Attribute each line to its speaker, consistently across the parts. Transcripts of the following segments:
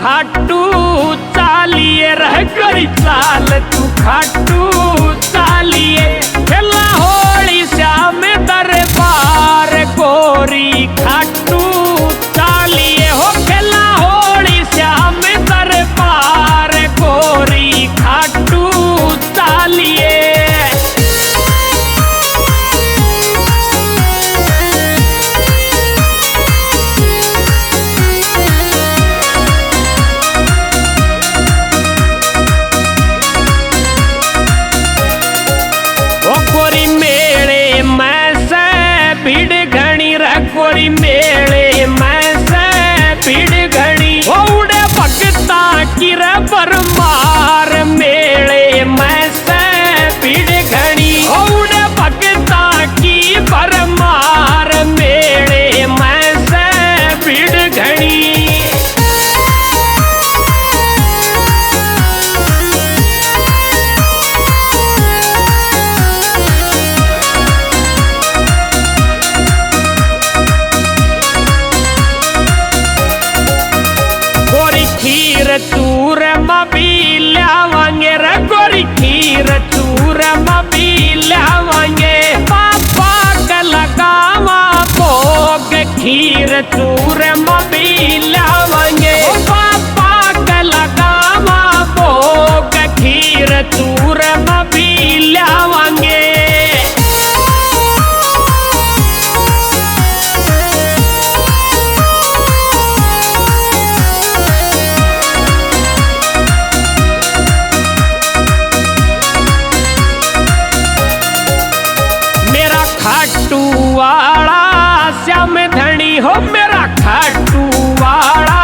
Speaker 1: खाटू चालिए रह करी चाल तू खाटू चालिए खेला होली श्याम दरबार गोरी खाटू चालिए हो खेला होली श्याम दरबार गोरी खाटू चालिए। गोरी मेले में से भीड़ घनी रे गोरी मेले में से भीड़ घनी उड़े भगता की रे बरमार मेले में से भीड़ घनी उड़े भगता की बरमार मेले में से भीड़ घनी। खीर चूर मबी लावांगे रे गोरी खीर चूर मबी लावांगे पापा का लगावा भोग खीर चूर मबी लावांगे पापा का लगावा भोग खीर चूर मबी लावांगे। खाटू वाला श्याम धनी हो मेरा खाटू वाला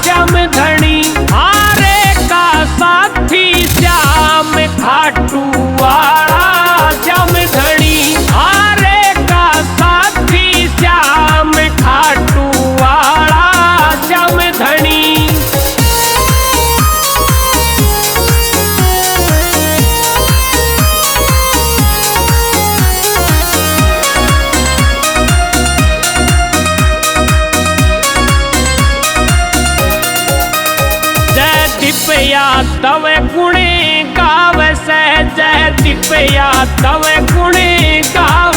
Speaker 1: श्याम धनी हारे का साथी श्याम खाटू वाला श्याम धनी हारे का साथी श्याम खाटू वाला श्याम धनी। दिपया तवे गुणे गाव से जय दिपया तवे गुणे गाव